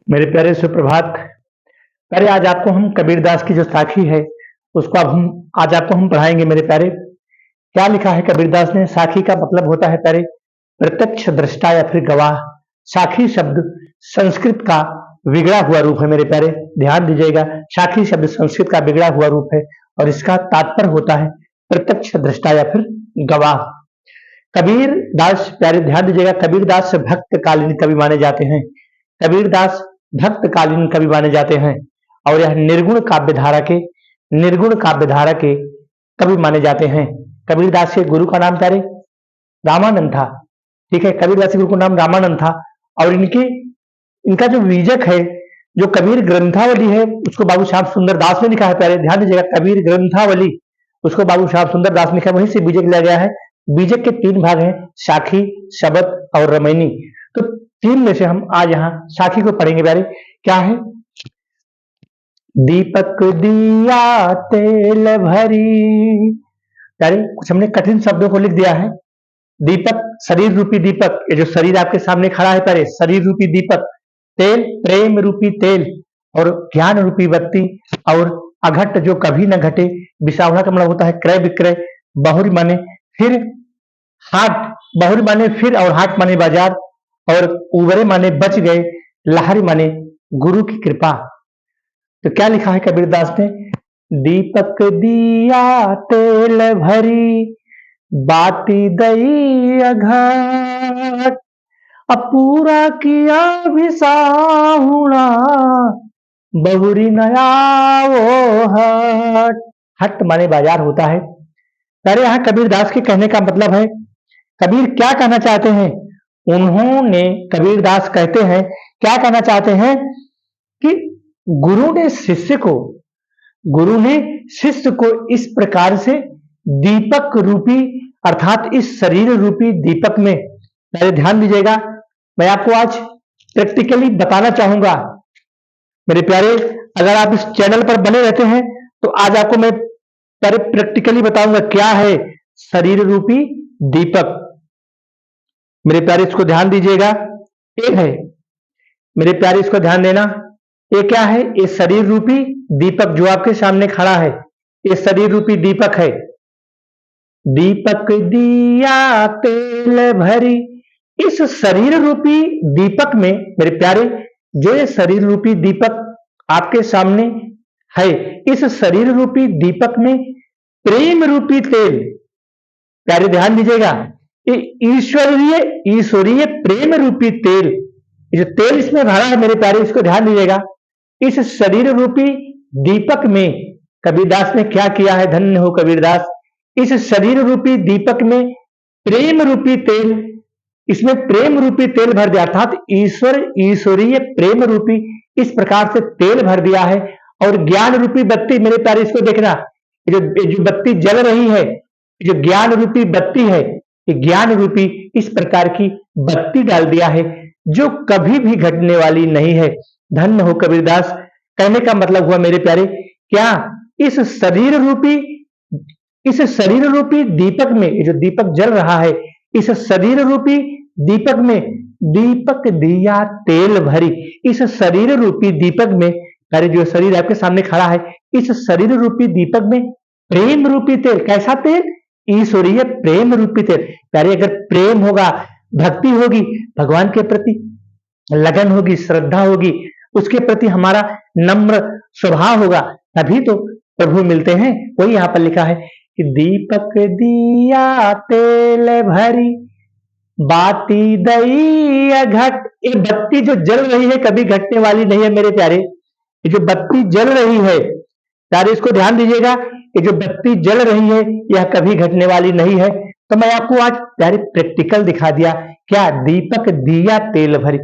मेरे प्यारे सुप्रभात। प्यारे, आज आपको हम कबीरदास की जो साखी है उसको अब हम आज आपको हम पढ़ाएंगे। मेरे प्यारे, क्या लिखा है कबीरदास ने? साखी का मतलब होता है प्यारे प्रत्यक्ष दृष्टा या फिर गवाह। साखी शब्द संस्कृत का बिगड़ा हुआ रूप है। मेरे प्यारे ध्यान दीजिएगा, साखी शब्द संस्कृत का बिगड़ा हुआ रूप है और इसका तात्पर्य होता है प्रत्यक्ष दृष्टा या फिर गवाह। कबीर दास, प्यारे ध्यान दीजिएगा, कबीरदास भक्त कालीन कवि माने जाते हैं। कबीरदास भक्त कालीन कवि माने जाते हैं और यह निर्गुण काव्य धारा के कवि माने जाते हैं। कबीरदास के गुरु का नाम प्यारे रामानंद था। ठीक है, कबीरदास के गुरु का नाम रामानंद था और इनका जो बीजक है, जो कबीर ग्रंथावली है, उसको बाबू श्याम सुंदर दास ने लिखा है। प्यारे ध्यान दीजिएगा, कबीर ग्रंथावली उसको बाबू श्याम सुंदर दास ने लिखा, वहीं से बीजक लिया गया है। बीजक के 3 भाग हैं, साखी, शबद और रमैनी। तो 3 में से हम आज यहाँ साखी को पढ़ेंगे। प्यारे क्या है? दीपक दिया तेल भरी। प्यारे कुछ हमने कठिन शब्दों को लिख दिया है। दीपक, शरीर रूपी दीपक, ये जो शरीर आपके सामने खड़ा है प्यारे, शरीर रूपी दीपक। तेल, प्रेम रूपी तेल और ज्ञान रूपी बत्ती और अघट जो कभी न घटे। बिसावड़ा का मतलब होता है क्रय विक्रय। बहुरी माने फिर, हाट, बहुरी माने फिर और हाट माने बाजार और उबरे माने बच गए, लहरी माने गुरु की कृपा। तो क्या लिखा है कबीरदास ने? दीपक दिया तेल भरी, बाती दई अघट, अपूरा किया विसाहुणा, बहुरी नया वो हट। हट माने बाजार होता है। अरे यहाँ कबीरदास के कहने का मतलब है, कबीर क्या कहना चाहते हैं? उन्होंने, कबीरदास कहते हैं, क्या कहना चाहते हैं कि गुरु ने शिष्य को इस प्रकार से दीपक रूपी, अर्थात इस शरीर रूपी दीपक में, पहले ध्यान दीजिएगा, मैं आपको आज प्रैक्टिकली बताना चाहूंगा। मेरे प्यारे, अगर आप इस चैनल पर बने रहते हैं तो आज आपको मैं प्रैक्टिकली बताऊंगा क्या है शरीर रूपी दीपक। मेरे प्यारे इसको ध्यान दीजिएगा, एक है, मेरे प्यारे इसको ध्यान देना, ये क्या है? ये शरीर रूपी दीपक जो आपके सामने खड़ा है, ये शरीर रूपी दीपक है। दीपक दिया तेल भरी, इस शरीर रूपी दीपक में मेरे प्यारे, जो ये शरीर रूपी दीपक आपके सामने है, इस शरीर रूपी दीपक में प्रेम रूपी तेल, प्यारे ध्यान दीजिएगा, ये ईश्वरीय प्रेम रूपी तेल, जो तेल इसमें भरा है मेरे प्यारे, इसको ध्यान दीजिएगा। इस शरीर रूपी दीपक में कबीरदास ने क्या किया है? धन्य हो कबीरदास। इस शरीर रूपी दीपक में प्रेम रूपी तेल, इसमें प्रेम रूपी तेल भर दिया, अर्थात ईश्वरीय प्रेम रूपी इस प्रकार से तेल भर दिया है। और ज्ञान रूपी बत्ती, मेरे प्यारे इसको देखना, जो बत्ती जल रही है, जो ज्ञान रूपी बत्ती है, ये ज्ञान रूपी इस प्रकार की बत्ती डाल दिया है जो कभी भी घटने वाली नहीं है। धन्य हो कबीरदास। कहने का मतलब हुआ मेरे प्यारे, क्या इस शरीर रूपी दीपक में, जो दीपक जल रहा है, इस शरीर रूपी दीपक में दीपक दिया तेल भरी, इस शरीर रूपी दीपक में, अरे जो शरीर आपके सामने खड़ा है, इस शरीर रूपी दीपक में प्रेम रूपी तेल, कैसा तेल? ईश्वरीय प्रेम रूपी तेल। प्यारे अगर प्रेम होगा, भक्ति होगी, भगवान के प्रति लगन होगी, श्रद्धा होगी, उसके प्रति हमारा नम्र स्वभाव होगा, तभी तो प्रभु मिलते हैं। वही यहाँ पर लिखा है कि दीपक दिया तेल भरी, बाती दई अघट। ये बत्ती जो जल रही है कभी घटने वाली नहीं है मेरे प्यारे। ये जो बत्ती जल रही है प्यारे, इसको ध्यान दीजिएगा, ये जो बत्ती जल रही है यह कभी घटने वाली नहीं है। तो मैं आपको आज प्यारे प्रैक्टिकल दिखा दिया। क्या? दीपक दिया तेल भरी,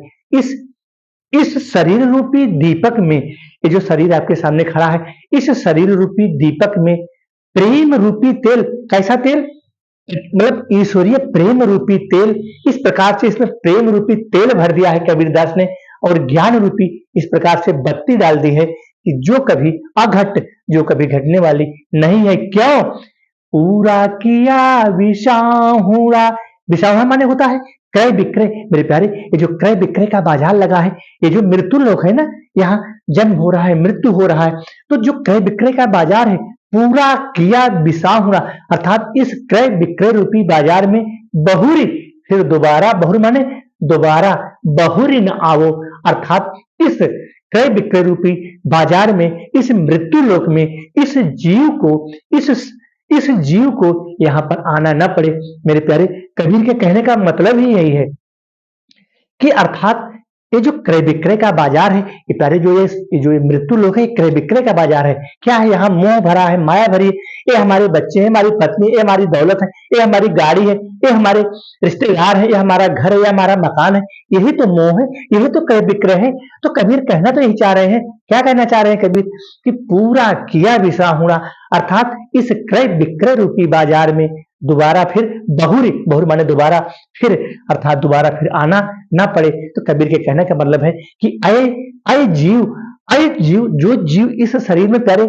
इस शरीर रूपी दीपक में, ये जो शरीर आपके सामने खड़ा है, इस शरीर रूपी दीपक में प्रेम रूपी तेल, कैसा तेल? मतलब ईश्वरीय प्रेम रूपी तेल, इस प्रकार से इसमें प्रेम रूपी तेल भर दिया है कबीरदास ने और ज्ञान रूपी इस प्रकार से बत्ती डाल दी है कि जो कभी अघट, जो कभी घटने वाली नहीं है। क्यों? पूरा किया विसाहुणा, विसाहुणा माने होता है क्रय विक्रय, मेरे प्यारे ये जो क्रय विक्रय का बाजार लगा है, ये जो मृत्यु लोक है ना, यहाँ जन्म हो रहा है, मृत्यु हो रहा है, तो जो क्रय विक्रय का बाजार है पूरा किया बिसा हुआ, अर्थात इस क्रय विक्रय रूपी बाजार में बहुरी फिर दोबारा, बहुरी माने दोबारा बहुरी न आवो, अर्थात इस क्रय विक्रय रूपी बाजार में, इस मृत्यु लोक में इस जीव को, इस जीव को यहाँ पर आना न पड़े। मेरे प्यारे कबीर के कहने का मतलब ही यही है कि अर्थात ये जो क्रय विक्रय का बाजार है, ये प्यारे जो ये मृत्यु लोक है, क्रय विक्रय का बाजार है। क्या है? यहाँ मोह भरा है, माया भरी है, ये हमारे बच्चे हैं, हमारी पत्नी, ये हमारी दौलत है, ये हमारी गाड़ी है, ये हमारे रिश्तेदार है, ये हमारा घर है, ये हमारा मकान है, यही तो मोह है, यही तो क्रय विक्रय है। तो कबीर कहना तो यही चाह रहे हैं, क्या कहना चाह रहे हैं कबीर कि पूरा किया बिसा हुआ, अर्थात इस क्रय विक्रय रूपी बाजार में दोबारा फिर बहुरी, बहुरी माने दोबारा फिर, अर्थात दोबारा फिर आना ना पड़े। तो कबीर के कहने का मतलब है कि अय जीव, जो जीव इस शरीर में प्यारे,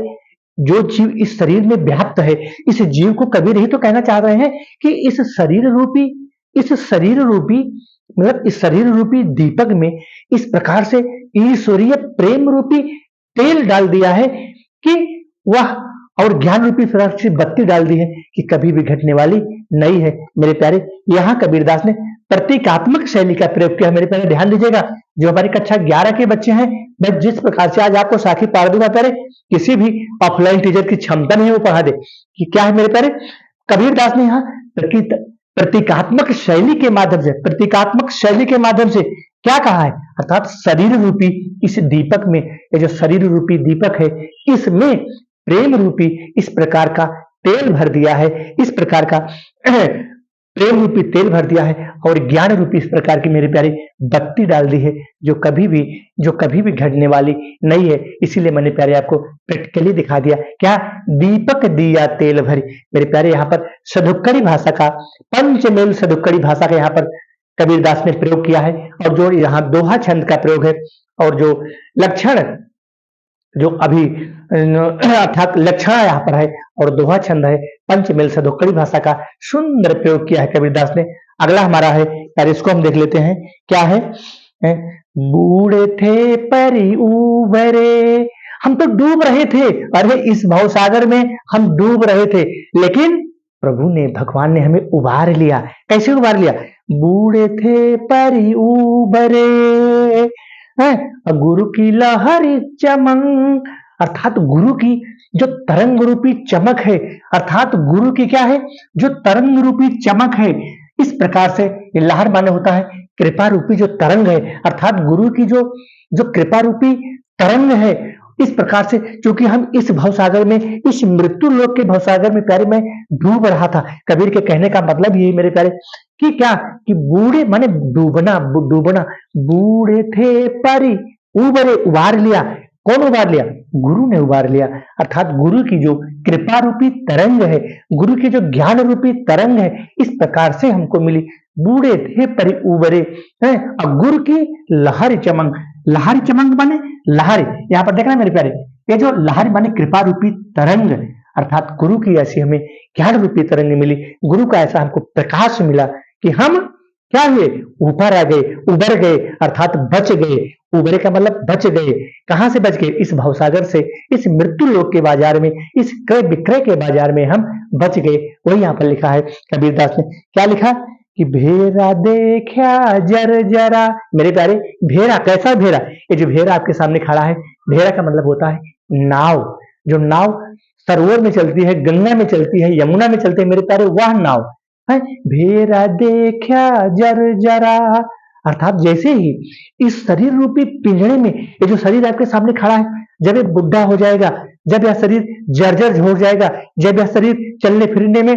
जो जीव इस शरीर में व्याप्त है, इस जीव को कबीर ही तो कहना चाह रहे हैं कि इस शरीर रूपी मतलब इस शरीर रूपी दीपक में इस प्रकार से ईश्वरीय प्रेम रूपी तेल डाल दिया है कि वह, और ज्ञान रूपी फराक से बत्ती डाल दी है कि कभी भी घटने वाली नहीं है। मेरे प्यारे यहाँ कबीरदास ने प्रतीकात्मक शैली का प्रयोग किया। मेरे प्यारे ध्यान दीजिएगा, जो हमारी कक्षा 11 के बच्चे हैं, मैं जिस प्रकार से आज आपको साखी पार दूंगा प्यारे, किसी भी ऑफलाइन टीचर की क्षमता नहीं है वो पढ़ा दे कि क्या है। मेरे प्यारे कबीरदास ने यहाँ प्रतीकात्मक शैली के माध्यम से, प्रतीकात्मक शैली के माध्यम से क्या कहा है, अर्थात शरीर रूपी इस दीपक में, ये जो शरीर रूपी दीपक है, इसमें प्रेम रूपी इस प्रकार का तेल भर दिया है, इस प्रकार का प्रेम रूपी तेल भर दिया है, और ज्ञान रूपी इस प्रकार की मेरे प्यारे बत्ती डाल दी है, जो कभी भी घटने वाली नहीं है। इसीलिए मैंने प्यारे आपको प्रैक्टिकली दिखा दिया, क्या दीपक दिया तेल भरी। मेरे प्यारे यहाँ पर सदुक्कड़ी भाषा का, पंचमेल सदुक्कड़ी भाषा का यहाँ पर कबीरदास ने प्रयोग किया है, और जो यहाँ दोहा छंद का प्रयोग है, और जो लक्षण जो अभी अर्थात लक्षण यहाँ पर है और दोहा छंद है, पंचमेल सदुक्कड़ी भाषा का सुंदर प्रयोग किया है कबीरदास ने। अगला हमारा है यार, इसको हम देख लेते हैं, क्या है, बूढ़े थे परी उबरे, हम तो डूब रहे थे, अरे इस भवसागर में हम डूब रहे थे, लेकिन प्रभु ने, भगवान ने हमें उबार लिया। कैसे उबार लिया? बूढ़े थे परी उबरे, गुरु की लहरी चमक, अर्थात गुरु की जो तरंग रूपी चमक है, अर्थात गुरु की क्या है, जो तरंग रूपी चमक है, इस प्रकार से ये लहर माने होता है कृपा रूपी जो तरंग है, अर्थात गुरु की जो कृपा रूपी तरंग है, इस प्रकार से क्योंकि हम इस भवसागर में, इस मृत्यु लोक के भवसागर में प्यारे मैं डूब रहा था। कबीर के कहने का मतलब यही मेरे प्यारे कि क्या, कि बूढ़े माने डूबना, बूढ़े थे परी उबरे, उबार लिया। कौन उबार लिया? गुरु ने उबार लिया, अर्थात गुरु की जो कृपा रूपी तरंग है, गुरु की जो ज्ञान रूपी तरंग है, इस प्रकार से हमको मिली। बूढ़े थे परी उबरे हैं, और गुरु की लहरी चमक, लहरी चमक माने लहरी, यहाँ पर देखना मेरे प्यारे, ये जो लहरी माने कृपा रूपी तरंग, अर्थात गुरु की ऐसी हमें ज्ञान रूपी तरंग मिली, गुरु का ऐसा हमको प्रकाश मिला कि हम क्या हुए, ऊपर आ गए, उबर गए, अर्थात बच गए। उबरे का मतलब बच गए। कहां से बच गए? इस भवसागर से, इस मृत्यु लोक के बाजार में, इस क्रय विक्रय के बाजार में हम बच गए। वही यहाँ पर लिखा है कबीरदास ने, क्या लिखा कि भेरा देखा जर जरा। मेरे प्यारे भेरा, कैसा भेरा? ये जो भेरा आपके सामने खड़ा है, भेरा का मतलब होता है नाव। जो नाव सरोवर में चलती है, गंगा में चलती है, यमुना में चलती है, मेरे प्यारे वह नाव है। भेरा देखा जर जरा, अर्थात जैसे ही इस शरीर रूपी पिंजरे में, ये जो शरीर आपके सामने खड़ा है, जब ये बुढ़ा हो जाएगा, जब यह शरीर जर्जर हो जाएगा, जब यह शरीर चलने फिरने में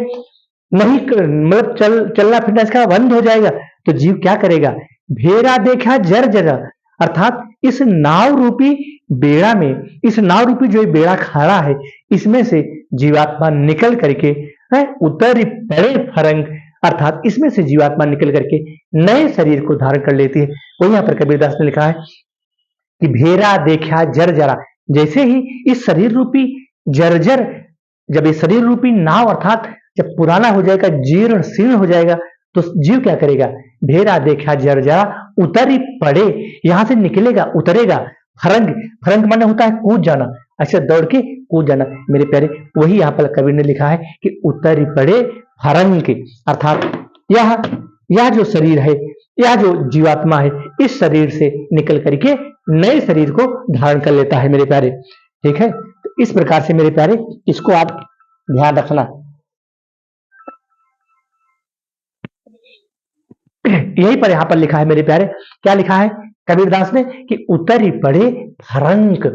नहीं, मतलब चलना फिरना इसका बंद हो जाएगा, तो जीव क्या करेगा? भेरा देखा जर जरा, अर्थात इस नाव रूपी बेड़ा में, इस नाव रूपी जो बेड़ा खड़ा है, इसमें से जीवात्मा निकल करके उतर पड़े फरंग, अर्थात इसमें से जीवात्मा निकल करके नए शरीर को धारण कर लेती है। वो यहाँ पर कबीरदास ने लिखा है कि भेरा देखा जर जरा, जैसे ही इस शरीर रूपी जर्जर, जब इस शरीर रूपी नाव अर्थात जब पुराना हो जाएगा, जीर्ण शीर्ण हो जाएगा, तो जीव क्या करेगा? भेड़ा देखा जर्जरा उतर ही पड़े, यहां से निकलेगा उतरेगा। फरंग, फरंग माने होता है कूद जाना, ऐसे दौड़ के कूद जाना मेरे प्यारे, वही यहाँ पर कबीर ने लिखा है कि उतर ही पड़े फरंग के, अर्थात यह जो शरीर है, यह जो जीवात्मा है, इस शरीर से निकल करके नए शरीर को धारण कर लेता है मेरे प्यारे। ठीक है, तो इस प्रकार से मेरे प्यारे इसको आप ध्यान रखना। यही पर यहां पर लिखा है मेरे प्यारे, क्या लिखा है कबीरदास ने कि उतर ही पड़े फरंक,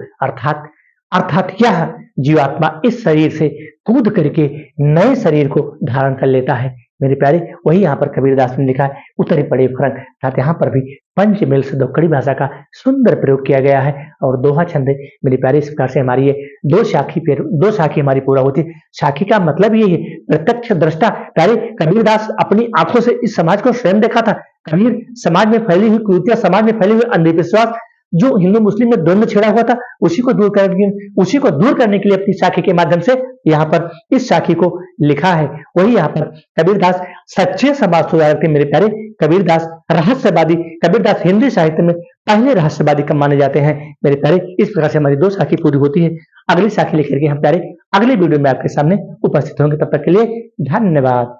अर्थात यह जीवात्मा इस शरीर से कूद करके नए शरीर को धारण कर लेता है मेरे प्यारे, वही यहाँ पर कबीरदास ने लिखा है उतरे पड़े फरंक, अर्थात यहाँ पर भी पंचमेल से दौकड़ी भाषा का सुंदर प्रयोग किया गया है। और दोहा छंद मेरे प्यारे इस प्रकार से हमारी ये दो साखी हमारी पूरा होती है। साखी का मतलब ये है प्रत्यक्ष दृष्टा, प्यारे कबीरदास अपनी आंखों से इस समाज को स्वयं देखा था। कबीर समाज में फैली हुई कुरीतियां, समाज में फैले हुए अंधविश्वास, जो हिंदू मुस्लिम में द्वंद्व छिड़ा हुआ था, उसी को दूर करने के लिए अपनी साखी के माध्यम से यहाँ पर इस साखी को लिखा है। वही यहाँ पर कबीरदास सच्चे समाज सुधारक थे मेरे प्यारे। कबीरदास रहस्यवादी, कबीरदास हिंदी साहित्य में पहले रहस्यवादी कम माने जाते हैं मेरे प्यारे। इस प्रकार से हमारी दो साखी पूरी होती है। अगली साखी लेकर के हम प्यारे अगले वीडियो में आपके सामने उपस्थित होंगे, तब तक के लिए धन्यवाद।